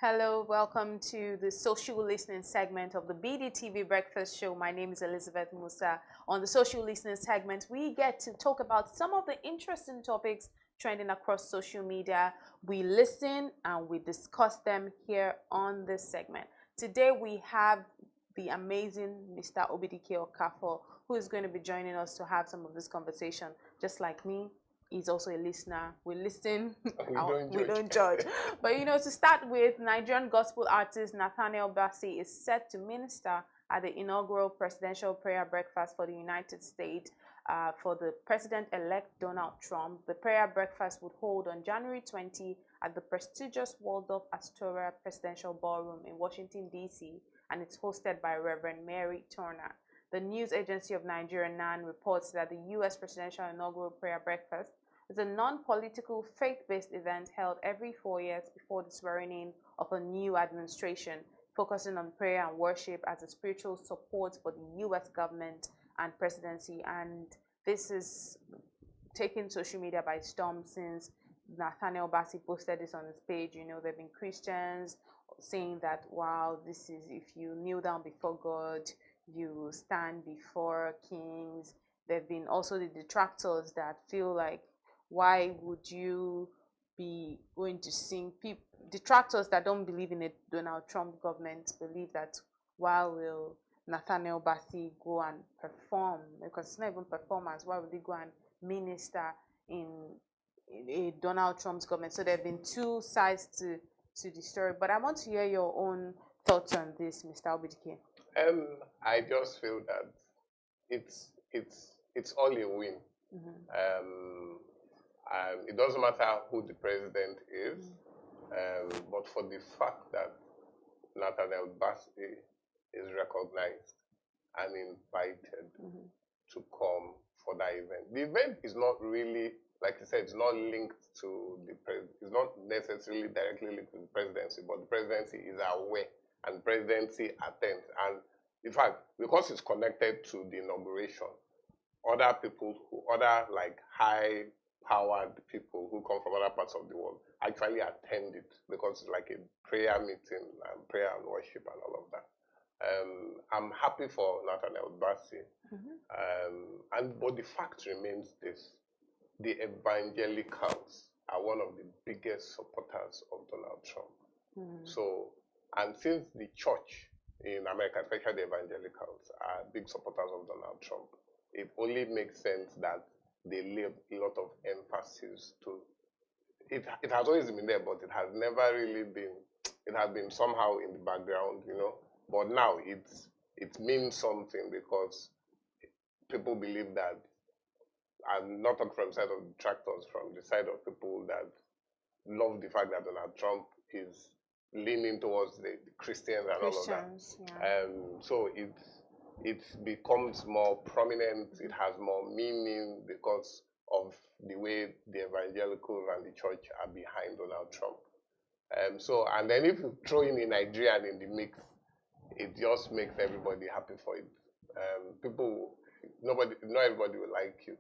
Hello, welcome to the social listening segment of the BDTV Breakfast Show. My name is Elizabeth Musa. On the social listening segment, we get to talk about some of the interesting topics trending across social media. We listen and we discuss them here on this segment. Today, we have the amazing Mr. Obidike Okafo, who is going to be joining us to have some of this conversation, just like me. He's also a listener. We listen, we don't judge. But to start with, Nigerian gospel artist Nathaniel Bassey is set to minister at the inaugural presidential prayer breakfast for the United States for the president-elect Donald Trump. The prayer breakfast would hold on January 20 at the prestigious Waldorf Astoria Presidential Ballroom in Washington, D.C., and it's hosted by Reverend Mary Turner. The news agency of Nigeria, NAN, reports that the U.S. Presidential Inaugural Prayer Breakfast is a non-political, faith-based event held every 4 years before the swearing-in of a new administration, focusing on prayer and worship as a spiritual support for the U.S. government and presidency. And this is taking social media by storm since Nathaniel Bassey posted this on his page. There have been Christians saying that, wow, this is if you kneel down before God, you stand before kings. There have been also the detractors that feel like, why would you be going to sing? Detractors that don't believe in a Donald Trump government believe that why will Nathaniel Bassey go and perform? Because it's not even performance. Why would he go and minister in a Donald Trump's government? So there have been two sides to the story. But I want to hear your own thoughts on this, Mr. Obidike. I just feel that it's all a win. It doesn't matter who the president is, but for the fact that Nathaniel Bassey is recognized and invited to come for that event. The event is not really, like you said, it's not linked to it's not necessarily directly linked to the presidency, but the presidency is aware and presidency attends. And in fact, because it's connected to the inauguration, other like high-powered people who come from other parts of the world actually attend it because it's like a prayer meeting and prayer and worship and all of that. I'm happy for Nathaniel Bassey. But the fact remains this: the evangelicals are one of the biggest supporters of Donald Trump. So, and since the church in America, especially the evangelicals, are big supporters of Donald Trump, it only makes sense that they lay a lot of emphasis to it. It has always been there, but it has never really been. It has been somehow in the background, But now it means something because people believe that. I'm not talking from the side of detractors, from the side of people that love the fact that Donald Trump is leaning towards the Christians and all of that. Yeah. So it becomes more prominent. It has more meaning because of the way the evangelicals and the church are behind Donald Trump. And then if you throw in a Nigerian in the mix, it just makes everybody happy for it. Not everybody will like you.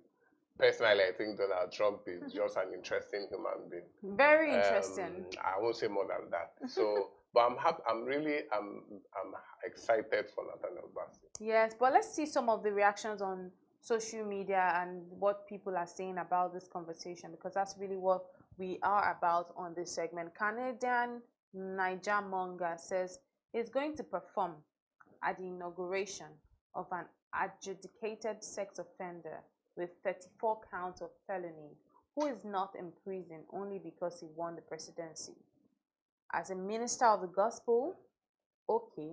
Personally, I think Donald Trump is just an interesting human being. Very interesting. I won't say more than that. So, but I'm happy. I'm excited for Nathaniel Bassey. Yes, but let's see some of the reactions on social media and what people are saying about this conversation, because that's really what we are about on this segment. Canadian Niger Monga says he's going to perform at the inauguration of an adjudicated sex offender with 34 counts of felony, who is not in prison only because he won the presidency. As a minister of the gospel, okay,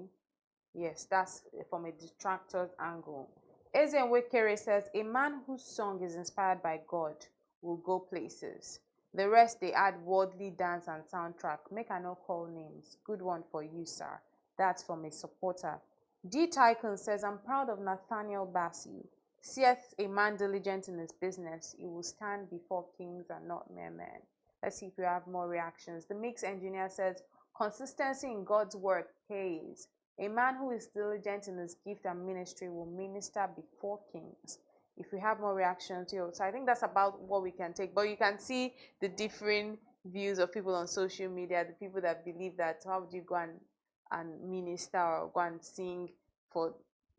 yes, that's from a detractor's angle. Ezenwekere says, a man whose song is inspired by God will go places. The rest, they add worldly dance and soundtrack. Make I not call names. Good one for you, sir. That's from a supporter. D. Tycoon says, I'm proud of Nathaniel Bassey. Seeth a man diligent in his business, he will stand before kings and not mere men. Let's see if we have more reactions. The Mix Engineer says, consistency in God's work pays. A man who is diligent in his gift and ministry will minister before kings. If we have more reactions here, so I think that's about what we can take. But you can see the different views of people on social media, the people that believe that how would you go and minister or go and sing for,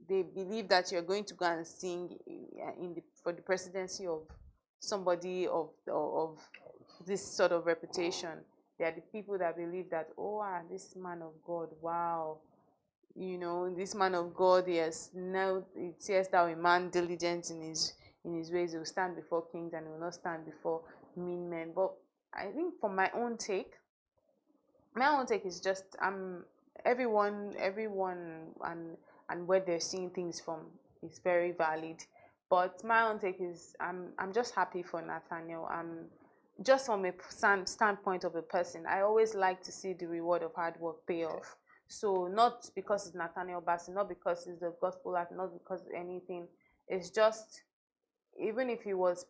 they believe that you're going to go and sing for the presidency of somebody of this sort of reputation. They are the people that believe that, oh, this man of God, wow, you know, this man of God, yes, now it says that a man diligent in his ways, he will stand before kings and he will not stand before mean men. But I think for my own take is just everyone and where they're seeing things from is very valid. But my own take is I'm just happy for Nathaniel. Just from a standpoint of a person, I always like to see the reward of hard work pay off. So not because it's Nathaniel Bassey, not because it's the gospel act, not because anything. It's just even if he was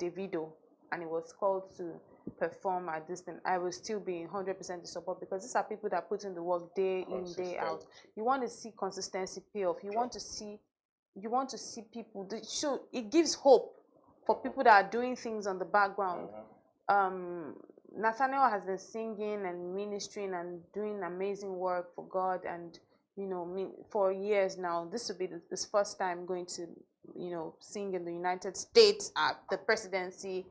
Davido and he was called to perform at this thing, I will still be 100% in support, because these are people that put in the work day in, day out. You want to see consistency pay off. You want to see people. So it gives hope for people that are doing things on the background. Nathaniel has been singing and ministering and doing amazing work for God, and for years now. This will be his first time going to sing in the United States at the presidency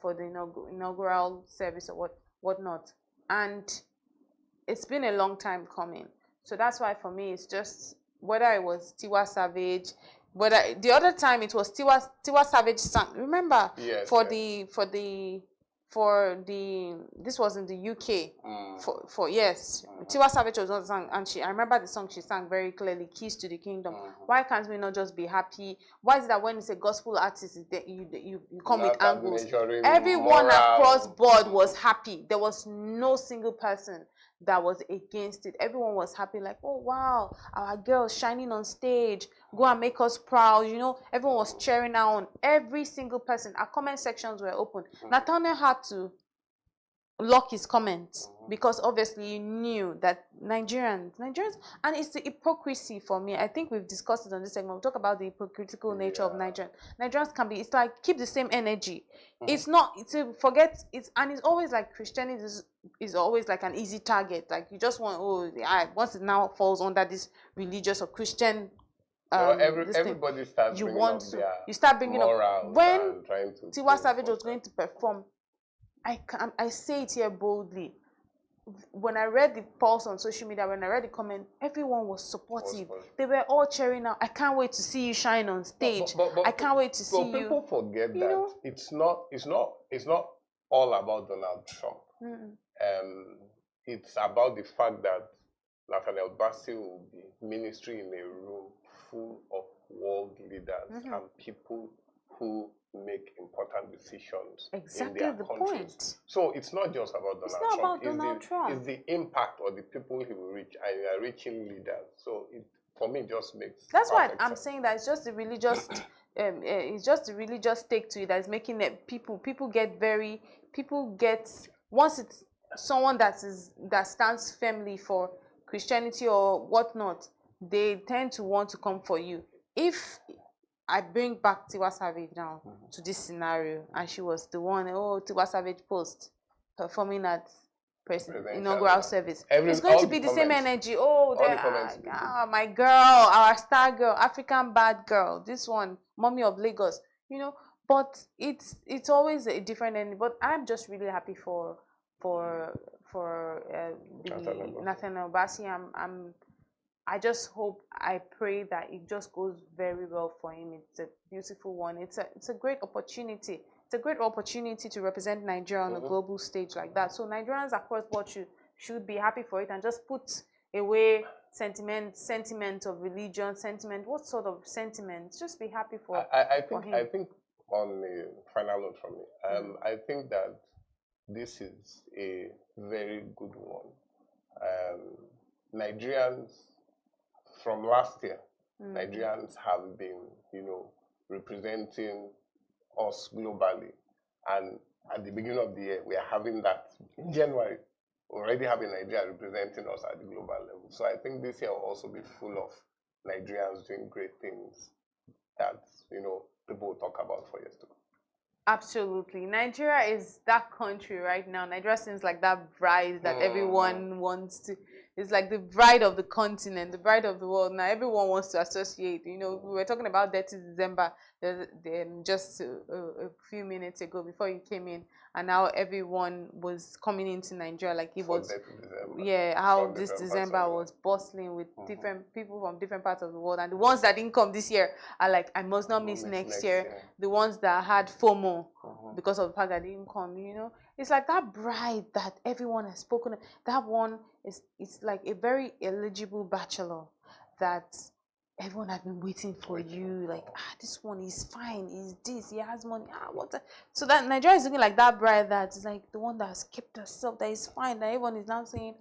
for the inaugural service or whatnot, and it's been a long time coming. So that's why for me it's just whether it was Tiwa Savage, whether the other time it was Tiwa Savage sang. Remember, yes, this was in the UK. Tiwa Savage was not sang, and I remember the song she sang very clearly, "Keys to the Kingdom." Why can't we not just be happy? Why is it that when it's a gospel artist, you come with angles? Everyone across board was happy. There was no single person that was against it. Everyone was happy, like, oh wow, our girl shining on stage, go and make us proud. Everyone was cheering her on. Every single person. Our comment sections were open. Nathaniel had to lock his comments because obviously he knew that Nigerians, and it's the hypocrisy for me. I think we've discussed it on this segment. We talk about the hypocritical nature of Nigerians. Nigerians can be, it's like keep the same energy. It's not to forget it's, and it's always like Christianity is always like an easy target. Like you just want, once it now falls under this religious or Christian everybody starts you start bringing up when Tiwa Savage was going to perform. I say it here boldly. When I read the pulse on social media, when I read the comment, everyone was supportive. They were all cheering out. I can't wait to see you shine on stage. I can't wait to see you. But people forget that it's not all about Donald Trump. It's about the fact that Nathaniel Bassey will be ministering in a room full of world leaders and people who make important decisions in their countries. So it's not just about Donald Trump. It's the impact or the people he will reach, and they are reaching leaders. So for me, it just makes. That's why I'm saying that it's just the religious. It's just the religious take to it that is making it people get once it's someone that stands firmly for Christianity or whatnot, they tend to want to come for you. If I bring back Tiwa Savage now to this scenario, and she was the one, Tiwa Savage post performing at inaugural service. It's going to be the same energy. My girl, our star girl, African bad girl, this one, mommy of Lagos, But it's always a different ending. But I'm just really happy for Nathaniel Bassey. I just hope, I pray that it just goes very well for him. It's a beautiful one. It's a great opportunity. It's a great opportunity to represent Nigeria on a global stage like that. So Nigerians across board should be happy for it and just put away sentiment of religion, what sort of sentiment? Just be happy for him. I think on the final note from me, I think that this is a very good one. Nigerians, from last year, Nigerians have been, representing us globally. And at the beginning of the year, we are having that in January, already having Nigeria representing us at the global level. So I think this year will also be full of Nigerians doing great things that, people will talk about for years to come. Absolutely. Nigeria is that country right now. Nigeria seems like that bride that everyone wants to. It's like the bride of the continent, the bride of the world. Now everyone wants to associate. You know, we were talking about Dirty December just a few minutes ago before you came in, and now everyone was coming into Nigeria like it was. Yeah, how this December was bustling with different people from different parts of the world, and the ones that didn't come this year are like, I must not miss next year. The ones that had FOMO because of the fact that they didn't come, you know, it's like that bride that everyone has spoken of. That one is, it's like a very eligible bachelor that everyone had been waiting for you. Like, this one is fine, he's this, he has money, what so that Nigeria is looking like that bride that is like the one that has kept herself, that is fine, that everyone is now saying,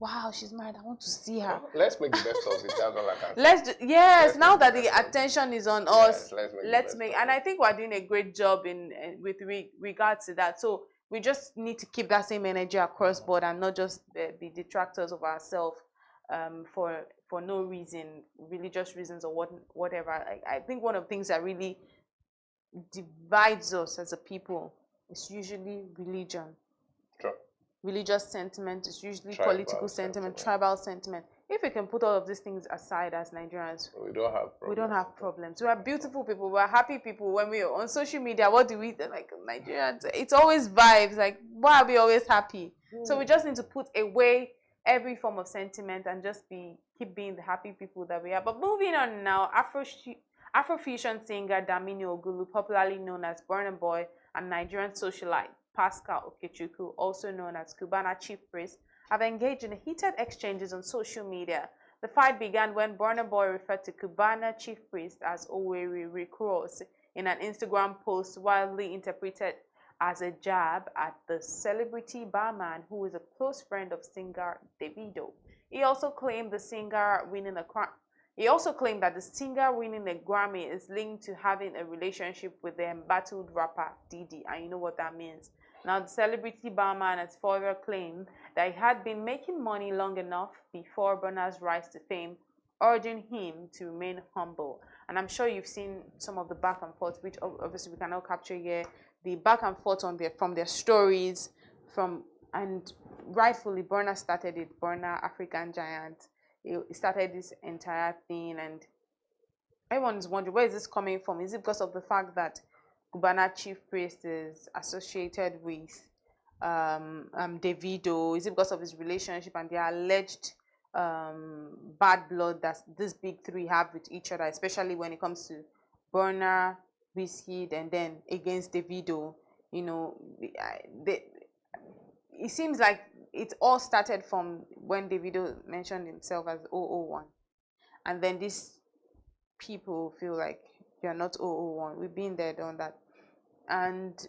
wow, she's married, I want to see her. Let's make the best of it. That's all I can say. Let's now that the attention is on us, let's make and I think we're doing a great job in with regards to that. So we just need to keep that same energy across board and not just be detractors of ourselves for no reason, religious reasons or whatever. I think one of the things that really divides us as a people is usually religion. Sure. Religious sentiment is usually political sentiment, tribal sentiment. If we can put all of these things aside as Nigerians, we don't have problems. We are beautiful people. We are happy people. When we are on social media, what do we do? Like Nigerians? It's always vibes. Like, why are we always happy? So we just need to put away every form of sentiment and just keep being the happy people that we are. But moving on now, Afrofusion singer Damini Ogulu, popularly known as Burnaboy, and Nigerian socialite Pascal Okechukwu, also known as Cubana Chief Priest, have engaged in heated exchanges on social media. The fight began when Burnaboy referred to Cubana Chief Priest as Oweri Recross in an Instagram post widely interpreted as a jab at the celebrity barman who is a close friend of singer Davido. He also claimed that the singer winning a Grammy is linked to having a relationship with the embattled rapper Diddy, and you know what that means. Now, the celebrity barman has further claimed that he had been making money long enough before Burna's rise to fame, urging him to remain humble. And I'm sure you've seen some of the back and forth, which obviously we cannot capture here. The back and forth from their stories, and rightfully Burna started it. Burna, African Giant, he started this entire thing, and everyone is wondering, where is this coming from? Is it because of the fact that Cubana Chief Priest is associated with Davido? Is it because of his relationship and the alleged bad blood that these big three have with each other, especially when it comes to Burna, Wizkid, and then against Davido? You know, it seems like it all started from when Davido mentioned himself as 001, and then these people feel like you're not 001. We've been there, done that. And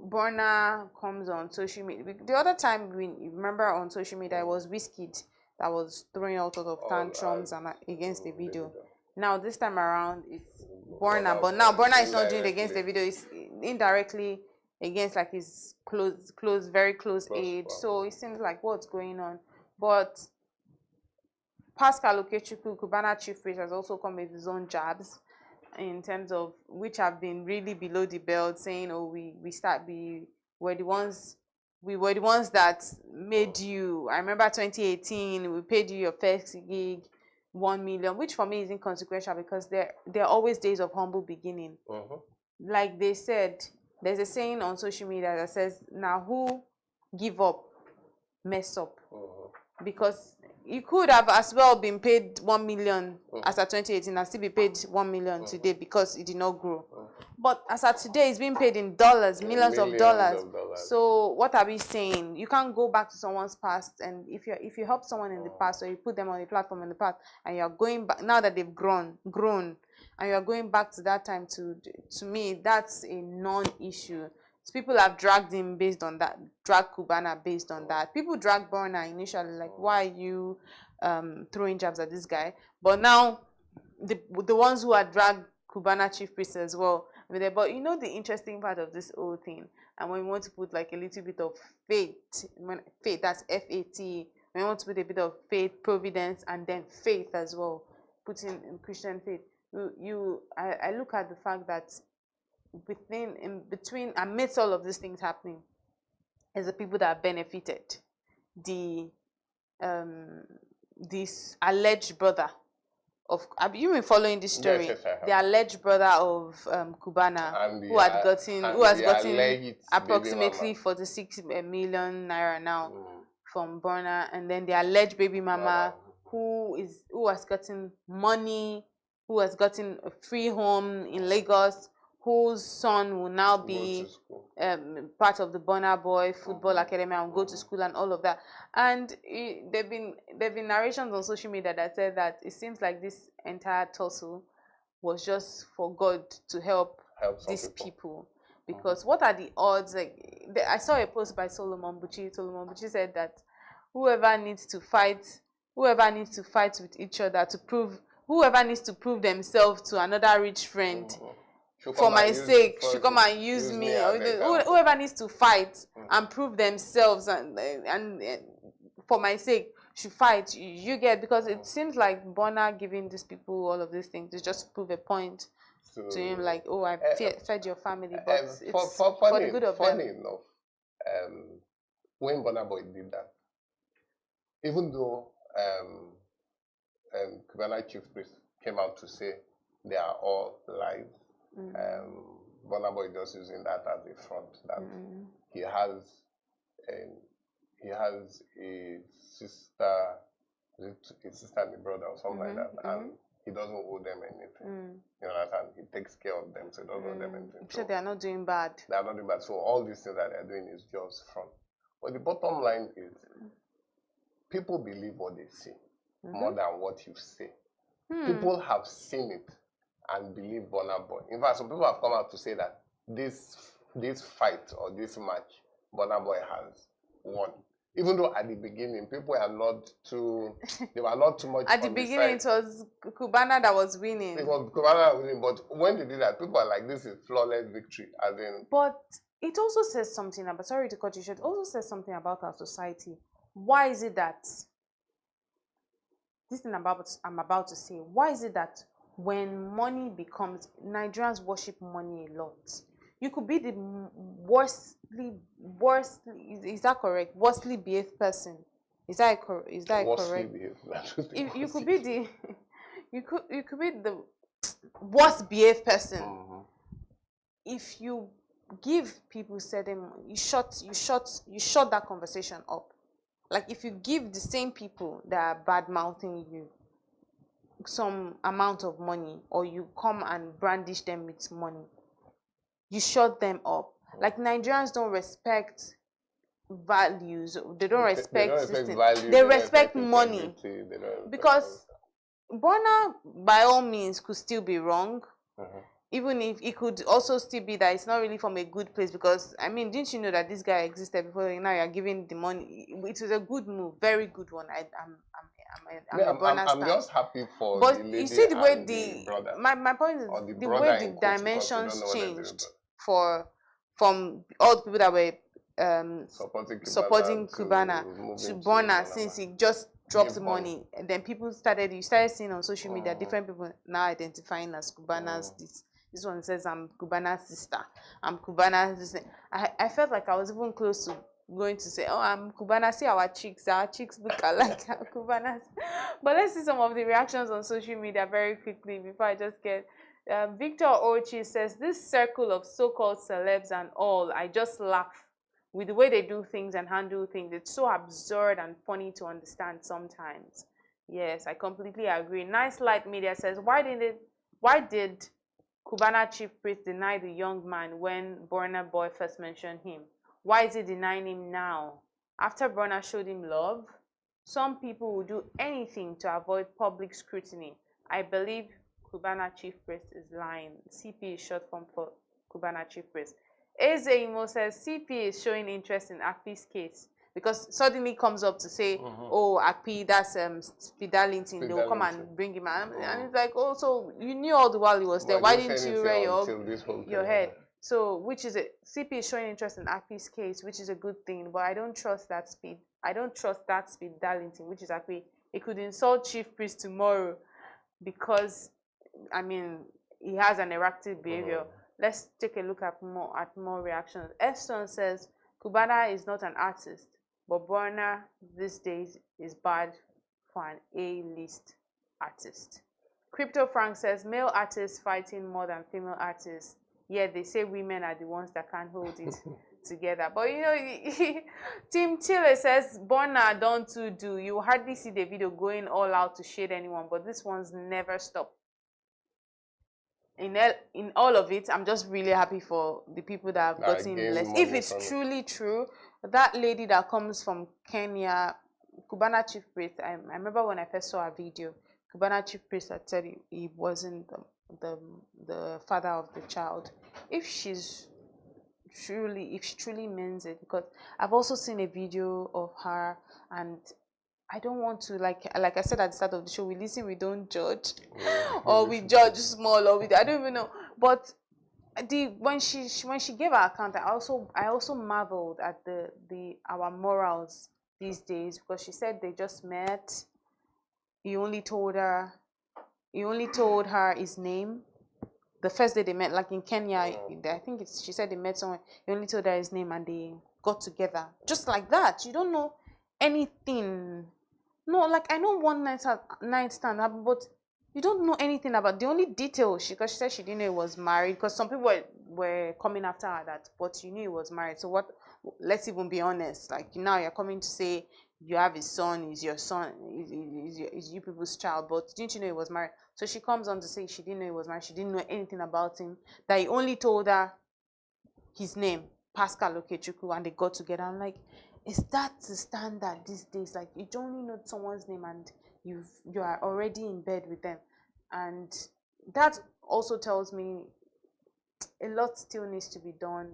Burna comes on social media. The other time, you remember on social media, it was Wizkid that was throwing all sorts of tantrums against the video. Now this time around, it's Burna, but now Burna is not doing it against the video. It's indirectly against like his very close aide. So it seems like what's going on. But Pascal Okechukwu, Cubana Chief Priest, has also come with his own jabs in terms of which have been really below the belt, saying, "Oh, we were the ones that made you. I remember 2018, we paid you your first gig, 1 million," which for me is inconsequential because there are always days of humble beginning. Like they said, there's a saying on social media that says, "Now who give up, mess up," because you could have as well been paid 1 million as at 2018 and still be paid 1 million today because it did not grow. But as at today, it's being paid in dollars, millions of dollars. So what are we saying? You can't go back to someone's past, and if you help someone in the past, or you put them on a platform in the past, and you're going back now that they've grown, and you're going back to that time, to me, that's a non-issue. People have dragged him based on that, dragged Cubana based on that. People dragged Burna initially, like, why are you throwing jabs at this guy? But now, the ones who are dragged Cubana Chief Priest as well. But you know the interesting part of this whole thing, and when we want to put like a little bit of faith, that's F-A-T, when we want to put a bit of faith, providence, and then faith as well, put in Christian faith, I look at the fact that in between, amidst all of these things happening, is the people that benefited. The this alleged brother of, have you been following this story? Yes, yes, the alleged brother of Cubana, who has gotten approximately 46 million naira now from Burna, and then the alleged baby mama who has gotten money, who has gotten a free home in Lagos, whose son will now be part of the Burnaboy Football Academy and go to school and all of that. And there've been narrations on social media that said that it seems like this entire tussle was just for God to help these people. Because what are the odds? Like, I saw a post by Solomon Buchi. Solomon Buchi said that whoever needs to fight with each other to prove, whoever needs to prove themselves to another rich friend, for my sake, should come and use me. Whoever needs to fight and prove themselves and for my sake should fight. You get, because it seems like Burna giving these people all of these things to just prove a point to him, like, oh, I fed your family, but it's for the good of them. Funny enough, when Burnaboy did that, even though Cubana chief priest came out to say they are all lies, Burnaboy just using that as a front, that he has a sister and a brother or something like that, and he doesn't owe them anything. You understand? He takes care of them, so he doesn't owe them anything. I'm sure they are not doing bad. They are not doing bad. So all these things that they are doing is just front. But the bottom line is, people believe what they see more than what you say. People have seen it and believe Burnaboy. In fact, some people have come out to say that this fight or this match, Burnaboy has won. Even though at the beginning, people were not too much. At the beginning, it was Cubana that was winning. It was Cubana that was winning, but when they did that, people are like, this is flawless victory. As in, but it also says something about, sorry to cut you short, it also says something about our society. Why is it that, this thing I'm about to say, why is it that when money becomes, Nigerians worship money a lot? You could be the worstly, is that correct? Worstly behaved person. Is that correct? You could be the, you could be the worst behaved person. If you give people certain, you shut that conversation up. Like, if you give the same people that are bad mouthing you some amount of money, or you come and brandish them with money, you shut them up. Like, Nigerians don't respect values. They don't respect system. They respect money. Because Burna, by all means, could still be wrong. Even if it could also still be that it's not really from a good place, because, I mean, didn't you know that this guy existed before? Now you're giving the money. It was a good move, very good one. I'm just happy for but the lady, you see the way my point is the way the dimensions changed from all the people that were supporting Cubana to Burna, since he just dropped money, and then you started seeing on social media different people now identifying as Cubana's this one says, I'm Cubana's sister, I'm Cubana's this. I felt like I was even close to going to say, oh, I'm Cubana, see our cheeks look alike, Cubana's. But let's see some of the reactions on social media very quickly before I just get Victor Ochi says, this circle of so-called celebs and all, I just laugh with the way they do things and handle things. It's so absurd and funny to understand sometimes. Yes, I completely agree. Nice Light Media says, why did Cubana chief priest deny the young man when Burnaboy first mentioned him? Why is he denying him now? After Burna showed him love, some people will do anything to avoid public scrutiny. I believe Cubana chief priest is lying. CP is short form for Cubana chief priest. Eze Imo says CP is showing interest in Akpi's case, because suddenly comes up to say, oh, Akpi, that's Speed Darlington, they'll come and bring him out. And it's like, oh, so you knew all the while he was there. Why didn't you wear your head? So, which is it? CP is showing interest in Akpi's case, which is a good thing, but I don't trust that Speed. I don't trust that Speed Darlington, which is Akpi. It could insult Chief Priest tomorrow because, I mean, he has an erratic behavior. Let's take a look at more reactions. Eston says Cubana is not an artist, but Burna these days is bad for an A-list artist. Crypto Frank says male artists fighting more than female artists. Yeah, they say women are the ones that can't hold it together. But you know, Tim Tiller says Burna don't do. You hardly see the video going all out to shade anyone, but this one's never stop. In all of it, I'm just really happy for the people that have gotten blessed. If it's truly true, that lady that comes from Kenya, Cubana Chief Priest, I remember when I first saw a video, Cubana Chief Priest had said he wasn't the father of the child. If she truly means it, because I've also seen a video of her, and I don't want to, like I said at the start of the show, we listen, we don't judge, or we judge small, or I don't even know. But when she gave her account, I also marveled at our morals these days, because she said they just met. He only told her his name. The first day they met, like in Kenya, I think she said they met somewhere. He only told her his name and they got together. Just like that. You don't know anything. No, like I know one night stand happened, but you don't know anything about the only detail. Because she said she didn't know he was married. Because some people were coming after her that, but you knew he was married. So what? Let's even be honest. Like now you're coming to say you have his son, is your son, is you people's child, but didn't you know he was married? So she comes on to say she didn't know he was married. She didn't know anything about him. That he only told her his name, Pascal Okechukwu, and they got together. I'm like, is that the standard these days? Like you don't only know someone's name and you are already in bed with them, and that also tells me a lot still needs to be done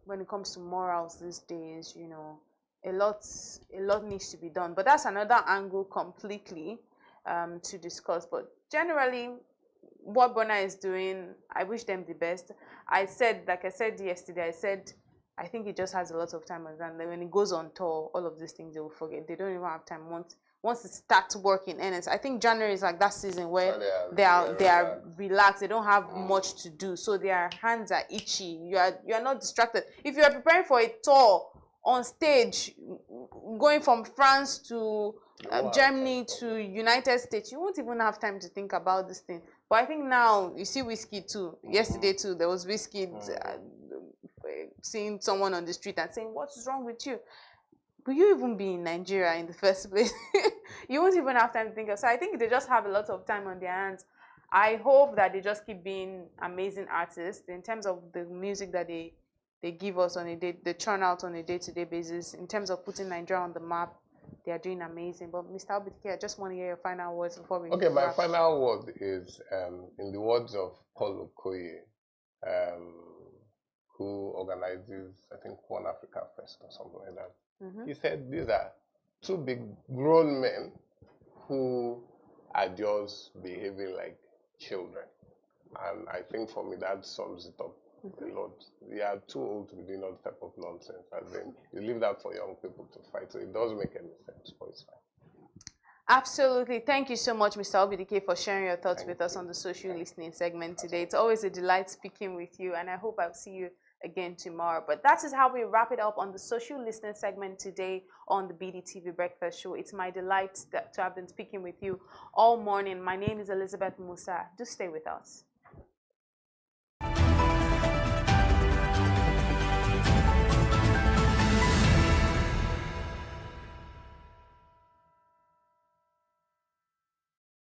when it comes to morals these days. You know, a lot needs to be done. But that's another angle completely to discuss. But generally, what Burna is doing, I wish them the best. Like I said yesterday, I think he just has a lot of time on hand. When he goes on tour, all of these things they will forget. They don't even have time once it starts working. And I think January is like that season where they are relaxed. They don't have much to do, so their hands are itchy. You are not distracted. If you are preparing for a tour on stage, going from France to Germany to United States, you won't even have time to think about this thing. But I think now you see Whiskey too. Yesterday too, there was Whiskey. Seeing someone on the street and saying, "What's wrong with you? Will you even be in Nigeria in the first place?" You won't even have time to think of. So I think they just have a lot of time on their hands. I hope that they just keep being amazing artists in terms of the music that they give us on they churn out on a day-to-day basis. In terms of putting Nigeria on the map, they are doing amazing. But Mr. Obidike, I just want to hear your final words before we Okay, my final word is in the words of Paul Okoye, who organizes, I think, One Africa Fest or something like that. He said these are two big grown men who are just behaving like children. And I think for me that sums it up a lot. We are too old to be doing all type of nonsense. As in, you leave that for young people to fight. So it doesn't make any sense, but it's fine. Absolutely. Thank you so much, Mr. Obidike, for sharing your thoughts with us on the social listening segment today. It's always a delight speaking with you, and I hope I'll see you again tomorrow. But that is how we wrap it up on the social listening segment today on the BDTV Breakfast Show. It's my delight to have been speaking with you all morning. My name is Elizabeth Musa. Do stay with us.